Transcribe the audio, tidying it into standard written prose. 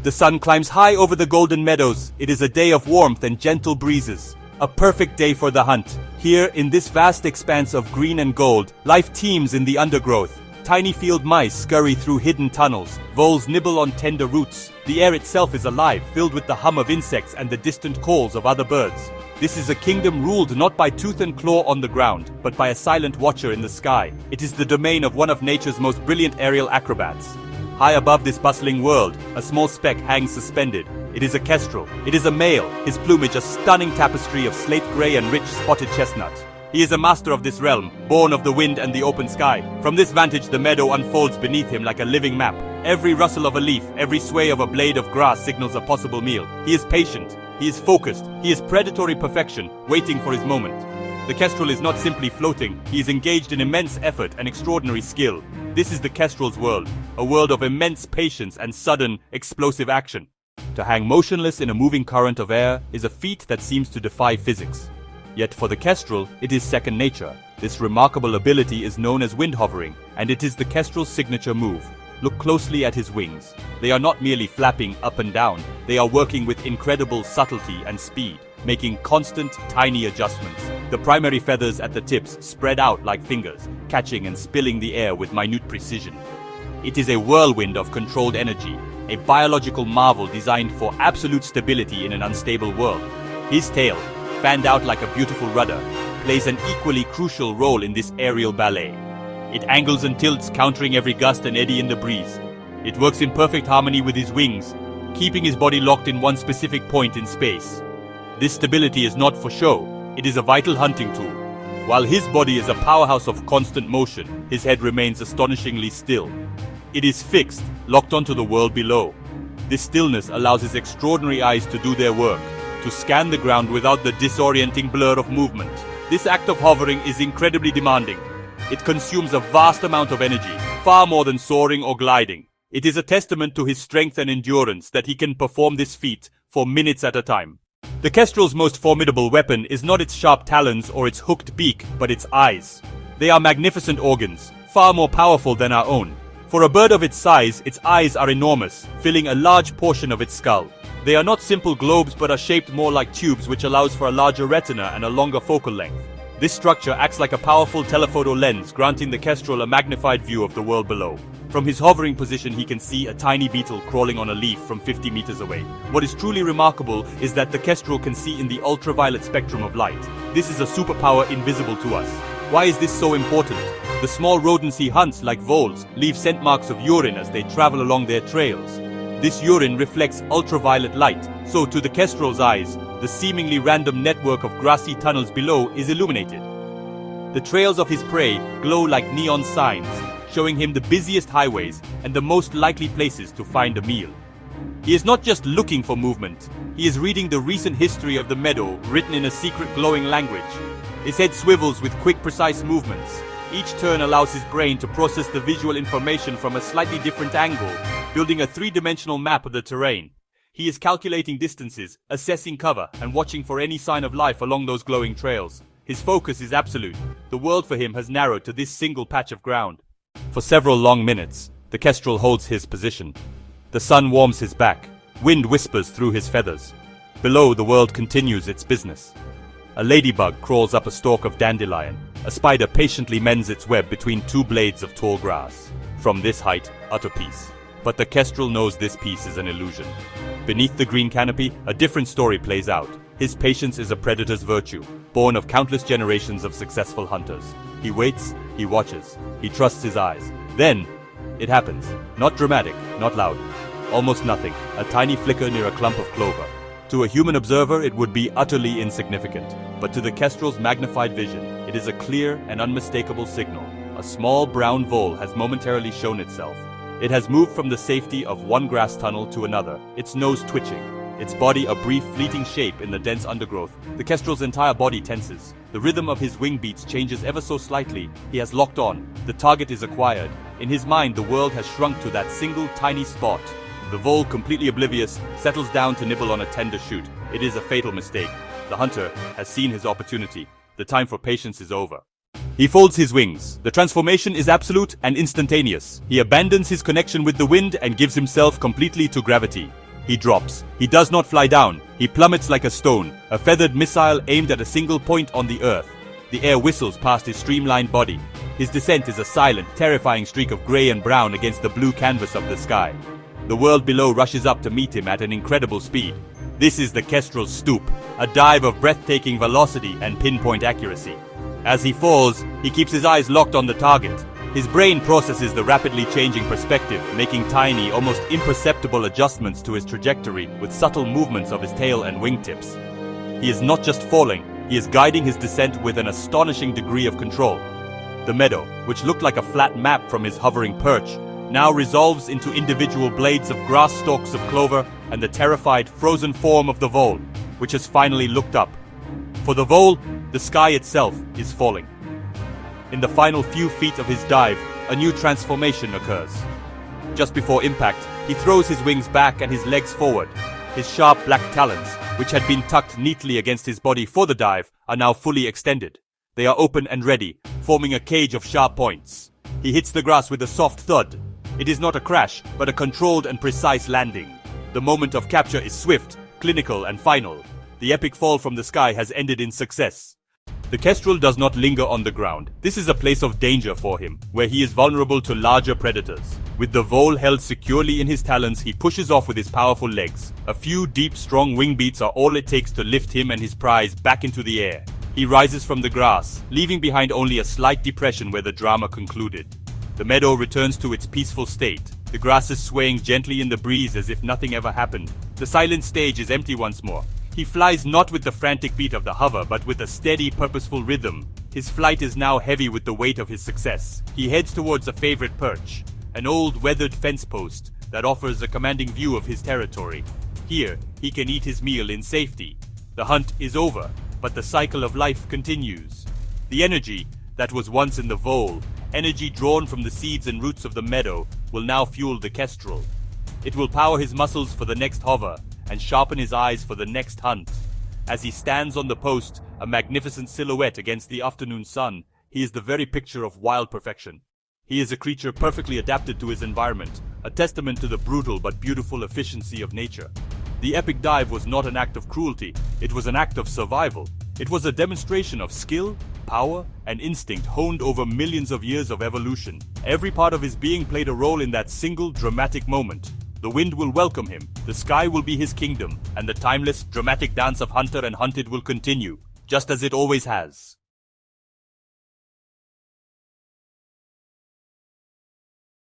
The sun climbs high over the golden meadows. It is a day of warmth and gentle breezes. A perfect day for the hunt. Here, in this vast expanse of green and gold, life teems in the undergrowth. Tiny field mice scurry through hidden tunnels. Voles nibble on tender roots. The air itself is alive, filled with the hum of insects and the distant calls of other birds. This is a kingdom ruled not by tooth and claw on the ground, but by a silent watcher in the sky. It is the domain of one of nature's most brilliant aerial acrobats. High above this bustling world, a small speck hangs suspended. It is a kestrel. It is a male, his plumage a stunning tapestry of slate gray and rich spotted chestnut. He is a master of this realm, born of the wind and the open sky. From this vantage, the meadow unfolds beneath him like a living map. Every rustle of a leaf, every sway of a blade of grass signals a possible meal. He is patient. He is focused. He is predatory perfection, waiting for his moment. The kestrel is not simply floating. He is engaged in immense effort and extraordinary skill. This is the kestrel's world, a world of immense patience and sudden, explosive action. To hang motionless in a moving current of air is a feat that seems to defy physics. Yet for the kestrel, it is second nature. This remarkable ability is known as wind hovering, and it is the kestrel's signature move. Look closely at his wings. They are not merely flapping up and down, they are working with incredible subtlety and speed, making constant, tiny adjustments. The primary feathers at the tips spread out like fingers, catching and spilling the air with minute precision. It is a whirlwind of controlled energy, a biological marvel designed for absolute stability in an unstable world. His tail, fanned out like a beautiful rudder, plays an equally crucial role in this aerial ballet. It angles and tilts, countering every gust and eddy in the breeze. It works in perfect harmony with his wings, keeping his body locked in one specific point in space. This stability is not for show, it is a vital hunting tool. While his body is a powerhouse of constant motion, his head remains astonishingly still. It is fixed, locked onto the world below. This stillness allows his extraordinary eyes to do their work, to scan the ground without the disorienting blur of movement. This act of hovering is incredibly demanding. It consumes a vast amount of energy, far more than soaring or gliding. It is a testament to his strength and endurance that he can perform this feat for minutes at a time. The kestrel's most formidable weapon is not its sharp talons or its hooked beak, but its eyes. They are magnificent organs, far more powerful than our own. For a bird of its size, its eyes are enormous, filling a large portion of its skull. They are not simple globes but are shaped more like tubes, which allows for a larger retina and a longer focal length. This structure acts like a powerful telephoto lens, granting the kestrel a magnified view of the world below. From his hovering position, he can see a tiny beetle crawling on a leaf from 50 meters away. What is truly remarkable is that the kestrel can see in the ultraviolet spectrum of light. This is a superpower invisible to us. Why is this so important? The small rodents he hunts, like voles, leave scent marks of urine as they travel along their trails. This urine reflects ultraviolet light, so to the kestrel's eyes, the seemingly random network of grassy tunnels below is illuminated. The trails of his prey glow like neon signs, showing him the busiest highways and the most likely places to find a meal. He is not just looking for movement, he is reading the recent history of the meadow written in a secret glowing language. His head swivels with quick, precise movements. Each turn allows his brain to process the visual information from a slightly different angle, building a three-dimensional map of the terrain. He is calculating distances, assessing cover, and watching for any sign of life along those glowing trails. His focus is absolute. The world for him has narrowed to this single patch of ground. For several long minutes, the kestrel holds his position. The sun warms his back. Wind whispers through his feathers. Below, the world continues its business. A ladybug crawls up a stalk of dandelion. A spider patiently mends its web between two blades of tall grass. From this height, utter peace. But the kestrel knows this peace is an illusion. Beneath the green canopy, a different story plays out. His patience is a predator's virtue, born of countless generations of successful hunters. He waits, he watches, he trusts his eyes. Then, it happens. Not dramatic, not loud. Almost nothing, a tiny flicker near a clump of clover. To a human observer, it would be utterly insignificant. But to the kestrel's magnified vision, it is a clear and unmistakable signal. A small brown vole has momentarily shown itself. It has moved from the safety of one grass tunnel to another, its nose twitching, its body a brief, fleeting shape in the dense undergrowth. The kestrel's entire body tenses. The rhythm of his wing beats changes ever so slightly. He has locked on. The target is acquired. In his mind, the world has shrunk to that single tiny spot. The vole, completely oblivious, settles down to nibble on a tender shoot. It is a fatal mistake. The hunter has seen his opportunity. The time for patience is over. He folds his wings. The transformation is absolute and instantaneous. He abandons his connection with the wind and gives himself completely to gravity. He drops. He does not fly down. He plummets like a stone, a feathered missile aimed at a single point on the earth. The air whistles past his streamlined body. His descent is a silent, terrifying streak of gray and brown against the blue canvas of the sky. The world below rushes up to meet him at an incredible speed. This is the Kestrel's stoop, a dive of breathtaking velocity and pinpoint accuracy. As he falls, he keeps his eyes locked on the target. His brain processes the rapidly changing perspective, making tiny, almost imperceptible adjustments to his trajectory with subtle movements of his tail and wingtips. He is not just falling, he is guiding his descent with an astonishing degree of control. The meadow, which looked like a flat map from his hovering perch, now resolves into individual blades of grass stalks of clover and the terrified, frozen form of the vole, which has finally looked up. For the vole, the sky itself is falling. In the final few feet of his dive, a new transformation occurs. Just before impact, he throws his wings back and his legs forward. His sharp black talons, which had been tucked neatly against his body for the dive, are now fully extended. They are open and ready, forming a cage of sharp points. He hits the grass with a soft thud. It is not a crash, but a controlled and precise landing. The moment of capture is swift, clinical, and final. The epic fall from the sky has ended in success. The Kestrel does not linger on the ground. This is a place of danger for him, where he is vulnerable to larger predators. With the vole held securely in his talons, he pushes off with his powerful legs. A few deep, strong wing beats are all it takes to lift him and his prize back into the air. He rises from the grass, leaving behind only a slight depression where the drama concluded. The meadow returns to its peaceful state. The grass is swaying gently in the breeze as if nothing ever happened. The silent stage is empty once more. He flies not with the frantic beat of the hover, but with a steady, purposeful rhythm. His flight is now heavy with the weight of his success. He heads towards a favorite perch, an old, weathered fence post that offers a commanding view of his territory. Here, he can eat his meal in safety. The hunt is over, but the cycle of life continues. The energy that was once in the vole, energy drawn from the seeds and roots of the meadow, will now fuel the Kestrel. It will power his muscles for the next hover, and sharpen his eyes for the next hunt. As he stands on the post, a magnificent silhouette against the afternoon sun, he is the very picture of wild perfection. He is a creature perfectly adapted to his environment, a testament to the brutal but beautiful efficiency of nature. The epic dive was not an act of cruelty, it was an act of survival. It was a demonstration of skill, power, and instinct honed over millions of years of evolution. Every part of his being played a role in that single dramatic moment. The wind will welcome him, the sky will be his kingdom, and the timeless, dramatic dance of hunter and hunted will continue, just as it always has.